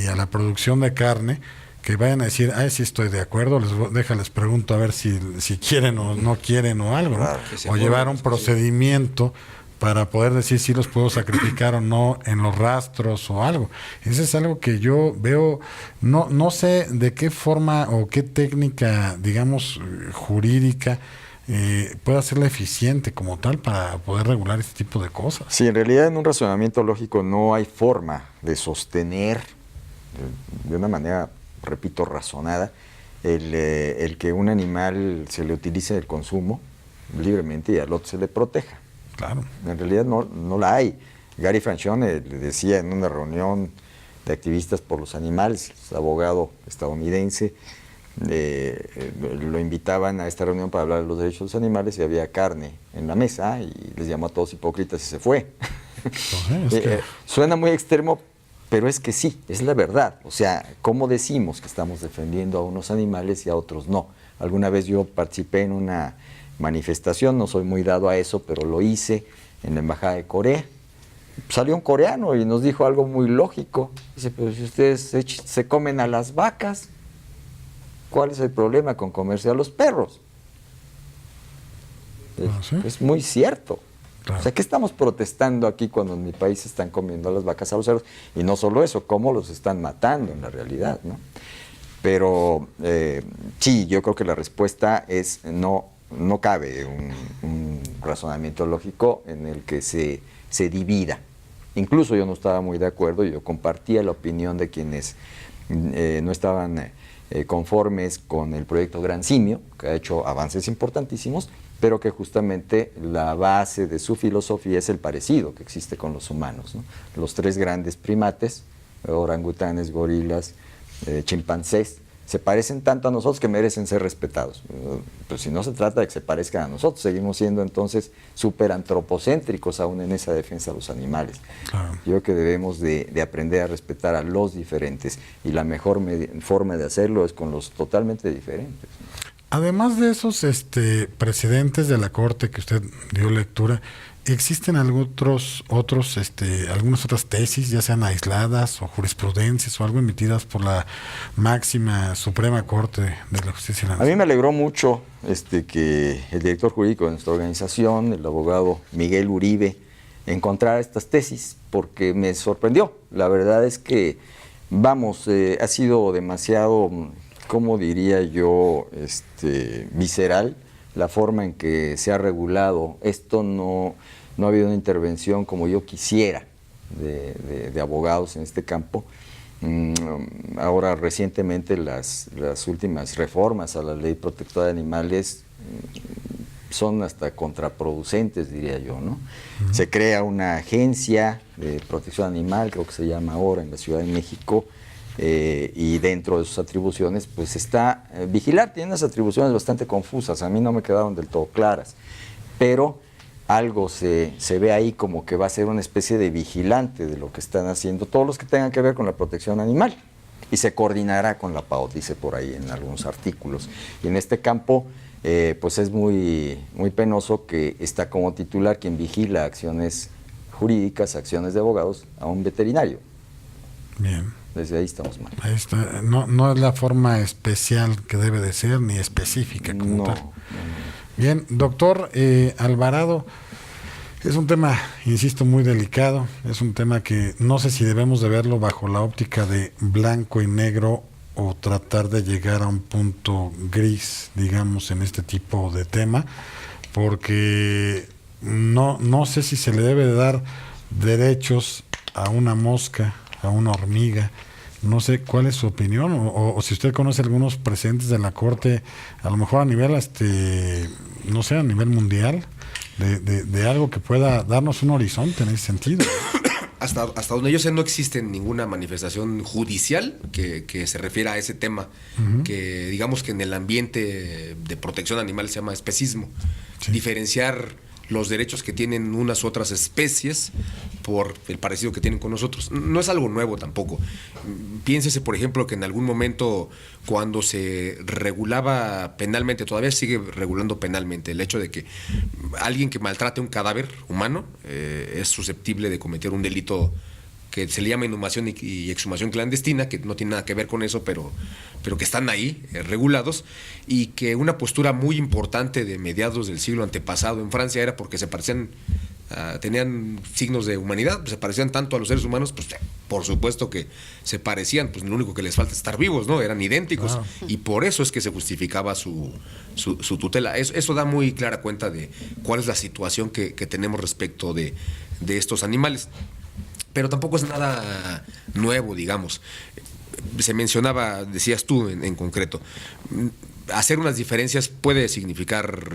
a la producción de carne, que vayan a decir, sí estoy de acuerdo, les pregunto a ver si quieren o no quieren o algo, ¿no? Claro, o llevar un procedimiento para poder decir si los puedo sacrificar o no en los rastros o algo. Eso es algo que yo veo, no sé de qué forma o qué técnica, digamos, jurídica puede hacerla eficiente como tal para poder regular este tipo de cosas. Sí, en realidad en un razonamiento lógico no hay forma de sostener de una manera, repito, razonada, el que un animal se le utilice el consumo libremente y al otro se le proteja. Claro. En realidad no la hay. Gary Francione le decía en una reunión de activistas por los animales, abogado estadounidense, lo invitaban a esta reunión para hablar de los derechos de los animales y había carne en la mesa y les llamó a todos hipócritas y se fue. Suena muy extremo, pero es que sí, es la verdad. O sea, ¿cómo decimos que estamos defendiendo a unos animales y a otros no? Alguna vez yo participé en una manifestación, no soy muy dado a eso, pero lo hice en la Embajada de Corea. Salió un coreano y nos dijo algo muy lógico. Dice, pero si ustedes se comen a las vacas, ¿cuál es el problema con comerse a los perros? ¿Sí? Es muy cierto. Claro. O sea, ¿qué estamos protestando aquí cuando en mi país se están comiendo a las vacas, a los cerdos? Y no solo eso, cómo los están matando en la realidad, ¿no? Pero sí, yo creo que la respuesta es no cabe un razonamiento lógico en el que se divida. Incluso yo no estaba muy de acuerdo, yo compartía la opinión de quienes no estaban conformes con el proyecto Gran Simio, que ha hecho avances importantísimos, pero que justamente la base de su filosofía es el parecido que existe con los humanos, ¿no? Los tres grandes primates, orangutanes, gorilas, chimpancés, se parecen tanto a nosotros que merecen ser respetados. Pero si no se trata de que se parezcan a nosotros, seguimos siendo entonces súper antropocéntricos aún en esa defensa de los animales. Claro. Yo creo que debemos de aprender a respetar a los diferentes y la mejor forma de hacerlo es con los totalmente diferentes. Además de esos precedentes de la Corte que usted dio lectura, ¿existen algunas otras tesis, ya sean aisladas o jurisprudencias o algo emitidas por la máxima Suprema Corte de la Justicia Nacional? A mí me alegró mucho que el director jurídico de nuestra organización, el abogado Miguel Uribe, encontrara estas tesis, porque me sorprendió. La verdad es que, ha sido demasiado, ¿cómo diría yo?, visceral la forma en que se ha regulado. Esto no ha habido una intervención como yo quisiera de abogados en este campo. Ahora recientemente las últimas reformas a la ley protectora de animales son hasta contraproducentes, diría yo, ¿no? Se crea una agencia de protección animal, creo que se llama ahora, en la Ciudad de México, y dentro de sus atribuciones, pues está vigilar. Tiene unas atribuciones bastante confusas, a mí no me quedaron del todo claras, pero algo se ve ahí como que va a ser una especie de vigilante de lo que están haciendo todos los que tengan que ver con la protección animal, y se coordinará con la PAO, dice por ahí en algunos artículos. Y en este campo, pues es muy penoso que está como titular quien vigila acciones jurídicas, acciones de abogados, a un veterinario. Bien. Desde ahí estamos mal. Ahí está. No es la forma especial que debe de ser, ni específica como tal. Bien, doctor Alvarado, es un tema, insisto, muy delicado. Es un tema que no sé si debemos de verlo bajo la óptica de blanco y negro o tratar de llegar a un punto gris, digamos, en este tipo de tema, porque no sé si se le debe de dar derechos a una mosca, a una hormiga. No sé cuál es su opinión, o si usted conoce algunos precedentes de la Corte, a lo mejor a nivel, no sé, a nivel mundial, de algo que pueda darnos un horizonte en ese sentido. Hasta donde yo sé, no existe ninguna manifestación judicial que se refiera a ese tema, que digamos que en el ambiente de protección animal se llama especismo. Sí. Diferenciar los derechos que tienen unas u otras especies por el parecido que tienen con nosotros. No es algo nuevo tampoco. Piénsese, por ejemplo, que en algún momento, cuando se regulaba penalmente, todavía sigue regulando penalmente, el hecho de que alguien que maltrate un cadáver humano es susceptible de cometer un delito que se le llama inhumación y exhumación clandestina, que no tiene nada que ver con eso, pero que están ahí regulados, y que una postura muy importante de mediados del siglo antepasado en Francia era porque se parecían, tenían signos de humanidad, se parecían tanto a los seres humanos, pues por supuesto que se parecían, pues lo único que les falta es estar vivos, ¿no? Eran idénticos, y por eso es que se justificaba su tutela. Eso da muy clara cuenta de cuál es la situación que tenemos respecto de estos animales. Pero tampoco es nada nuevo, digamos. Se mencionaba, decías tú en concreto, hacer unas diferencias puede significar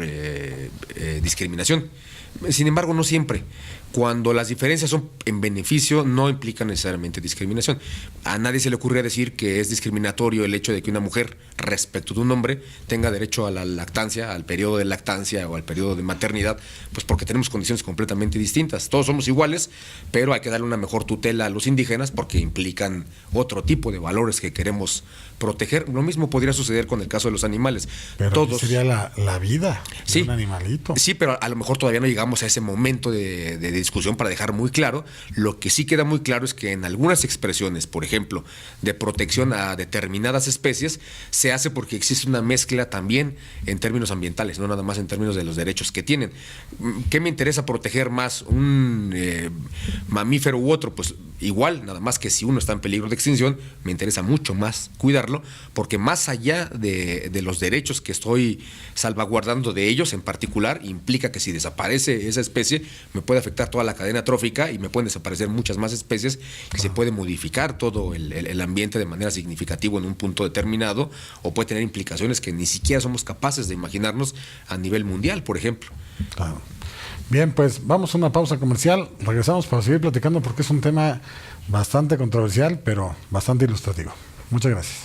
discriminación. Sin embargo, no siempre. Cuando las diferencias son en beneficio, no implican necesariamente discriminación. A nadie se le ocurre decir que es discriminatorio el hecho de que una mujer, respecto de un hombre, tenga derecho a la lactancia, al periodo de lactancia o al periodo de maternidad, pues porque tenemos condiciones completamente distintas. Todos somos iguales, pero hay que darle una mejor tutela a los indígenas porque implican otro tipo de valores que queremos proteger. Lo mismo podría suceder con el caso de los animales. Pero todos sería la vida de un animalito. Sí, pero a lo mejor todavía no llegamos a ese momento de discusión para dejar muy claro. Lo que sí queda muy claro es que en algunas expresiones, por ejemplo, de protección a determinadas especies, se hace porque existe una mezcla también en términos ambientales, no nada más en términos de los derechos que tienen. ¿Qué me interesa proteger más? ¿Un mamífero u otro? Pues igual, nada más que si uno está en peligro de extinción, me interesa mucho más cuidarlo, porque más allá de los derechos que estoy salvaguardando de ellos en particular, implica que si desaparece esa especie, me puede afectar toda la cadena trófica y me pueden desaparecer muchas más especies, y se puede modificar todo el ambiente de manera significativa en un punto determinado, o puede tener implicaciones que ni siquiera somos capaces de imaginarnos a nivel mundial, por ejemplo. Claro. Bien, pues vamos a una pausa comercial, regresamos para seguir platicando porque es un tema bastante controversial, pero bastante ilustrativo. Muchas gracias.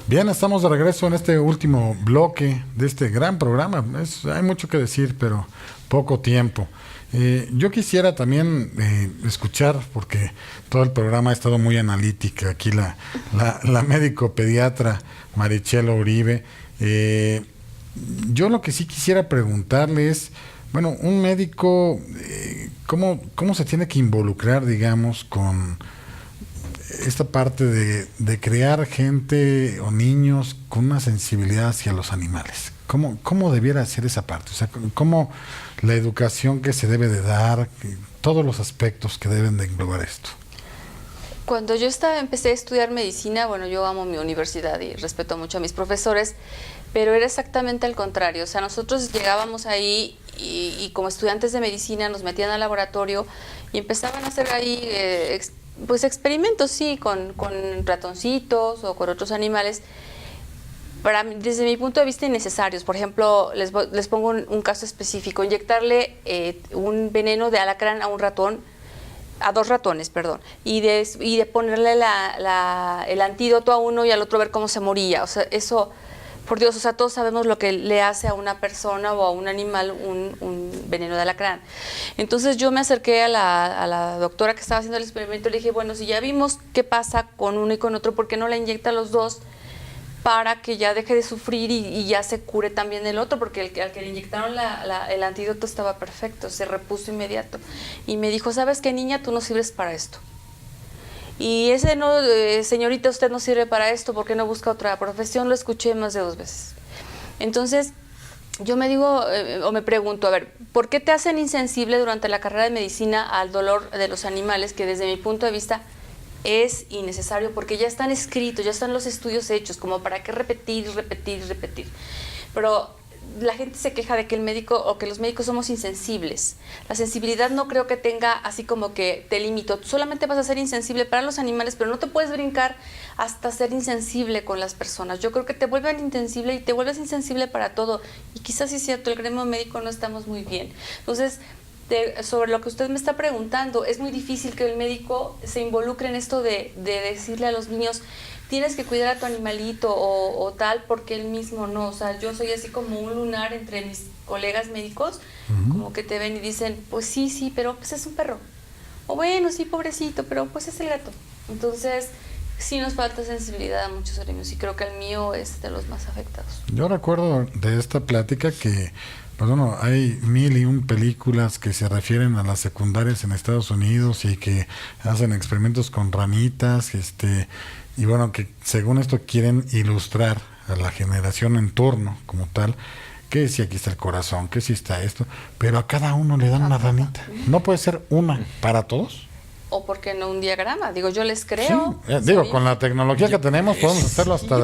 Bien, estamos de regreso en este último bloque de este gran programa. Hay mucho que decir, pero poco tiempo. Yo quisiera también escuchar, porque todo el programa ha estado muy analítica, aquí la médico pediatra Marichela Uribe. Yo lo que sí quisiera preguntarle es, bueno, un médico, ¿cómo se tiene que involucrar, digamos, con esta parte de crear gente o niños con una sensibilidad hacia los animales? ¿Cómo debiera ser esa parte? O sea, ¿cómo la educación que se debe de dar, todos los aspectos que deben de englobar esto? Cuando yo empecé a estudiar medicina, bueno, yo amo mi universidad y respeto mucho a mis profesores, pero era exactamente al contrario. O sea, nosotros llegábamos ahí y como estudiantes de medicina nos metían al laboratorio y empezaban a hacer ahí pues experimentos, sí, con ratoncitos o con otros animales, desde mi punto de vista innecesarios. Por ejemplo, les pongo un caso específico: inyectarle un veneno de alacrán a un ratón, a 2 ratones, perdón, y de ponerle el antídoto a uno y al otro ver cómo se moría. O sea, eso, por Dios, o sea, todos sabemos lo que le hace a una persona o a un animal un veneno de alacrán. Entonces yo me acerqué a la doctora que estaba haciendo el experimento y le dije, bueno, si ya vimos qué pasa con uno y con otro, ¿por qué no la inyecta a los dos para que ya deje de sufrir y ya se cure también el otro? Porque al que le inyectaron el antídoto estaba perfecto, se repuso inmediato. Y me dijo, ¿sabes qué, niña? Tú no sirves para esto. Y ese no, señorita, usted no sirve para esto, ¿por qué no busca otra profesión? Lo escuché más de 2 veces. Entonces, yo me digo, o me pregunto, a ver, ¿por qué te hacen insensible durante la carrera de medicina al dolor de los animales, que desde mi punto de vista es innecesario, porque ya están escritos, ya están los estudios hechos, como para qué repetir, repetir, repetir? Pero la gente se queja de que el médico o que los médicos somos insensibles. La sensibilidad no creo que tenga así como que te limito. Solamente vas a ser insensible para los animales, pero no te puedes brincar hasta ser insensible con las personas. Yo creo que te vuelven insensible y te vuelves insensible para todo. Y quizás sí es cierto, el gremio médico no estamos muy bien. Entonces, sobre lo que usted me está preguntando, es muy difícil que el médico se involucre en esto de decirle a los niños, tienes que cuidar a tu animalito o tal, porque él mismo no. O sea, yo soy así como un lunar entre mis colegas médicos, como que te ven y dicen, pues sí, pero pues es un perro. O bueno, sí, pobrecito, pero pues es el gato. Entonces, sí nos falta sensibilidad a muchos gremios y creo que el mío es de los más afectados. Yo recuerdo de esta plática que, pues bueno, hay 1001 películas que se refieren a las secundarias en Estados Unidos y que hacen experimentos con ranitas, y bueno, que según esto quieren ilustrar a la generación en turno como tal, que si aquí está el corazón, que si está esto, pero a cada uno le dan una ranita. ¿No puede ser una para todos? O por qué no un diagrama, digo, yo les creo. Sí, digo, con la tecnología que tenemos podemos hacerlo hasta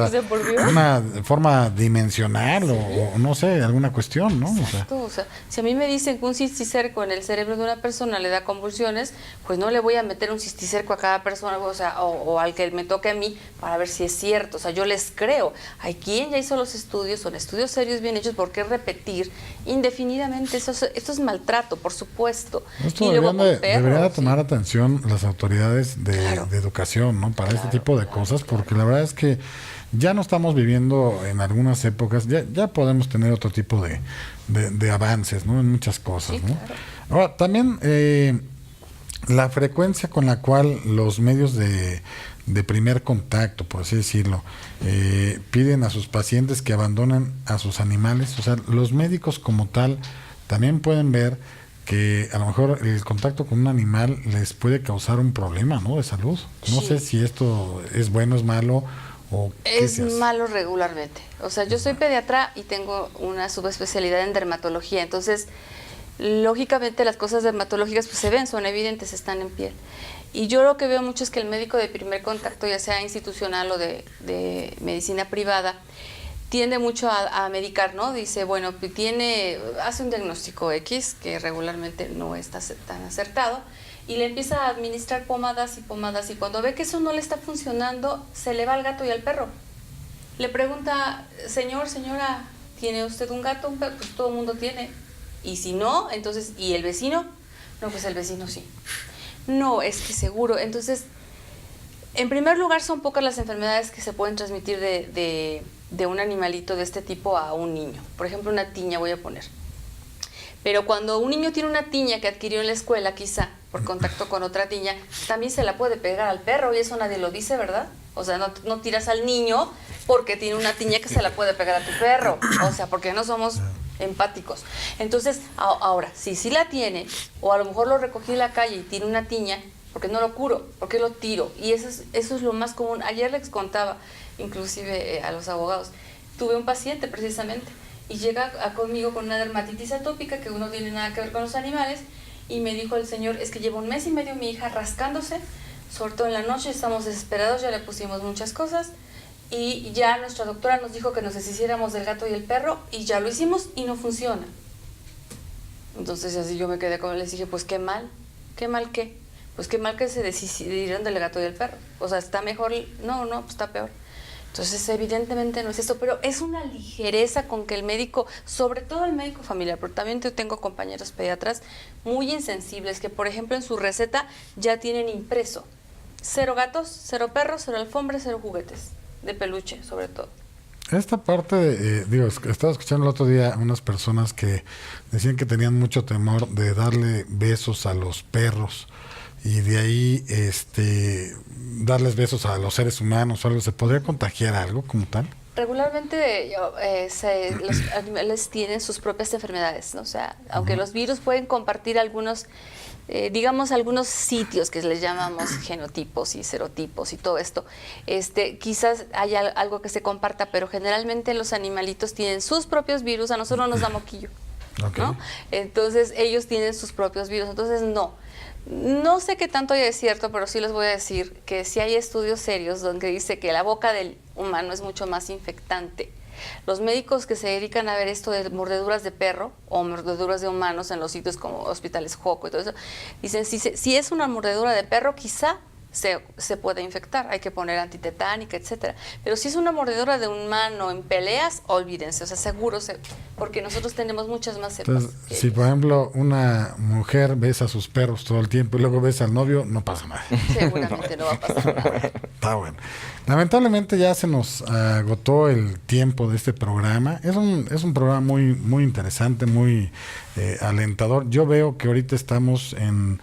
una forma dimensional o no sé, alguna cuestión, ¿no? Exacto, o sea, si a mí me dicen que un cisticerco en el cerebro de una persona le da convulsiones, pues no le voy a meter un cisticerco a cada persona, o sea, o al que me toque a mí para ver si es cierto. O sea, yo les creo. Hay quien ya hizo los estudios, son estudios serios bien hechos, ¿por qué repetir indefinidamente? Esto es maltrato, por supuesto. Esto debería tomar atención las autoridades de educación, ¿no? Para este tipo de cosas, porque la verdad es que ya no estamos viviendo en algunas épocas, ya podemos tener otro tipo de avances, ¿no? En muchas cosas, ¿no? Claro. Ahora, también la frecuencia con la cual los medios de primer contacto, por así decirlo, piden a sus pacientes que abandonen a sus animales. O sea, los médicos como tal también pueden ver que a lo mejor el contacto con un animal les puede causar un problema, ¿no? De salud. No sé si esto es bueno, es malo o qué es malo regularmente. O sea, yo soy pediatra y tengo una subespecialidad en dermatología, entonces lógicamente las cosas dermatológicas pues se ven, son evidentes, están en piel. Y yo lo que veo mucho es que el médico de primer contacto, ya sea institucional o de medicina privada, tiende mucho a medicar, ¿no? Dice, bueno, hace un diagnóstico X, que regularmente no está tan acertado, y le empieza a administrar pomadas, y cuando ve que eso no le está funcionando, se le va al gato y al perro. Le pregunta, señora, ¿tiene usted un gato, un perro? Pues todo el mundo tiene. Y si no, entonces, ¿y el vecino? No, pues el vecino sí. No, es que seguro. Entonces, en primer lugar, son pocas las enfermedades que se pueden transmitir de un animalito de este tipo a un niño. Por ejemplo, una tiña voy a poner. Pero cuando un niño tiene una tiña que adquirió en la escuela, quizá por contacto con otra tiña, también se la puede pegar al perro, y eso nadie lo dice, ¿verdad? O sea, no tiras al niño porque tiene una tiña que se la puede pegar a tu perro. O sea, porque no somos empáticos. Entonces, ahora, si sí la tiene, o a lo mejor lo recogí de la calle y tiene una tiña, porque no lo curo, porque lo tiro. Y eso es lo más común. Ayer les contaba, inclusive a los abogados, tuve un paciente precisamente, y llega conmigo con una dermatitis atópica que no tiene nada que ver con los animales, y me dijo el señor, es que lleva 1 mes y medio mi hija rascándose sobre todo en la noche, estamos desesperados, ya le pusimos muchas cosas y ya nuestra doctora nos dijo que nos deshiciéramos del gato y el perro y ya lo hicimos y no funciona. Entonces así yo me quedé con él, les dije, pues qué mal qué, pues qué mal que se deshicieron del gato y del perro, o sea, está mejor, no, pues está peor. Entonces, evidentemente no es esto, pero es una ligereza con que el médico, sobre todo el médico familiar, pero también yo tengo compañeros pediatras muy insensibles que, por ejemplo, en su receta ya tienen impreso 0 gatos, 0 perros, 0 alfombras, 0 juguetes, de peluche, sobre todo. Esta parte, estaba escuchando el otro día a unas personas que decían que tenían mucho temor de darle besos a los perros y de ahí darles besos a los seres humanos o algo. ¿Se podría contagiar algo como tal? Regularmente los animales tienen sus propias enfermedades, ¿no? O sea, aunque los virus pueden compartir algunos, algunos sitios que les llamamos genotipos y serotipos y todo esto, quizás haya algo que se comparta, pero generalmente los animalitos tienen sus propios virus, a nosotros nos da moquillo, okay, ¿no? Entonces ellos tienen sus propios virus, entonces no sé qué tanto es cierto, pero sí les voy a decir que sí hay estudios serios donde dice que la boca del humano es mucho más infectante. Los médicos que se dedican a ver esto de mordeduras de perro o mordeduras de humanos en los sitios como hospitales Joco y todo eso, dicen, si es una mordedura de perro, quizá se puede infectar, hay que poner antitetánica, etcétera. Pero si es una mordedura de humano en peleas, olvídense, o sea, seguro, porque nosotros tenemos muchas más cepas. Entonces, si por ejemplo una mujer besa a sus perros todo el tiempo y luego besa al novio, no pasa nada. Seguramente no va a pasar nada. Está bueno. Lamentablemente ya se nos agotó el tiempo de este programa. Es un programa muy, muy interesante, muy alentador. Yo veo que ahorita estamos en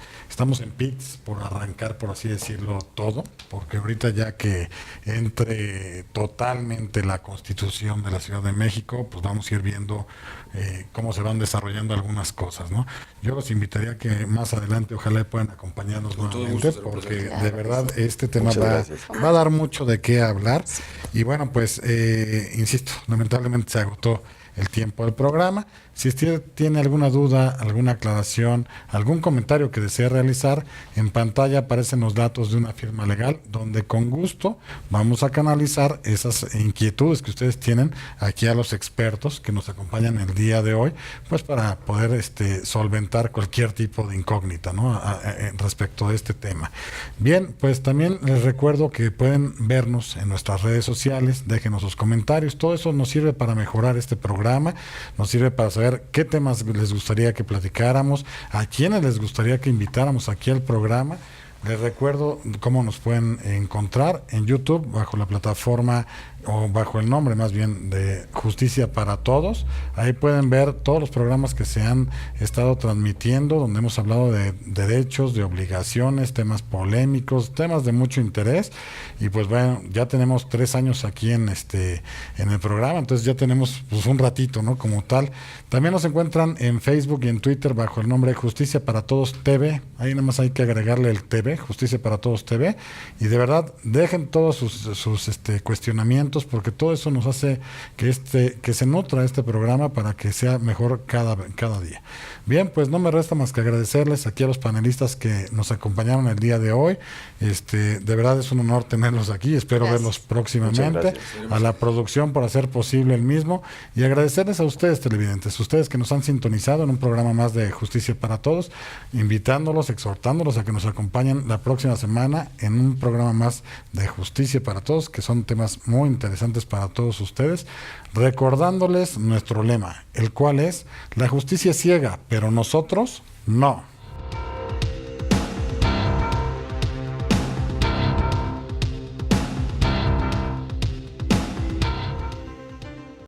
pits por arrancar, por así decirlo, todo, porque ahorita ya que entre totalmente la Constitución de la Ciudad de México, pues vamos a ir viendo cómo se van desarrollando algunas cosas, ¿no? Yo los invitaría a que más adelante ojalá puedan acompañarnos nuevamente, porque de verdad este tema va a dar mucho de qué hablar. Y bueno, pues insisto, lamentablemente se agotó el tiempo del programa. Si usted tiene alguna duda, alguna aclaración, algún comentario que desee realizar, en pantalla aparecen los datos de una firma legal donde con gusto vamos a canalizar esas inquietudes que ustedes tienen aquí a los expertos que nos acompañan el día de hoy, pues para poder solventar cualquier tipo de incógnita, ¿no? Respecto a este tema. Bien, pues también les recuerdo que pueden vernos en nuestras redes sociales, déjenos sus comentarios, todo eso nos sirve para mejorar este programa, nos sirve para saber qué temas les gustaría que platicáramos, a quiénes les gustaría que invitáramos aquí al programa. Les recuerdo cómo nos pueden encontrar en YouTube bajo la plataforma o bajo el nombre más bien de Justicia para Todos. Ahí pueden ver todos los programas que se han estado transmitiendo, donde hemos hablado de derechos, de obligaciones, temas polémicos, temas de mucho interés. Y pues bueno, ya tenemos 3 años aquí en el programa, entonces ya tenemos pues un ratito, ¿no? Como tal. También nos encuentran en Facebook y en Twitter bajo el nombre de Justicia para Todos TV. Ahí nada más hay que agregarle el TV, Justicia para Todos TV. Y de verdad, dejen todos sus cuestionamientos, porque todo eso nos hace que se nutra este programa para que sea mejor cada día. Bien, pues no me resta más que agradecerles aquí a los panelistas que nos acompañaron el día de hoy. De verdad es un honor tenerlos aquí, espero verlos próximamente. A la producción por hacer posible el mismo y agradecerles a ustedes, televidentes, ustedes que nos han sintonizado en un programa más de Justicia para Todos, invitándolos, exhortándolos a que nos acompañen la próxima semana en un programa más de Justicia para Todos, que son temas muy interesantes para todos ustedes, recordándoles nuestro lema, el cual es: la justicia es ciega, pero nosotros no.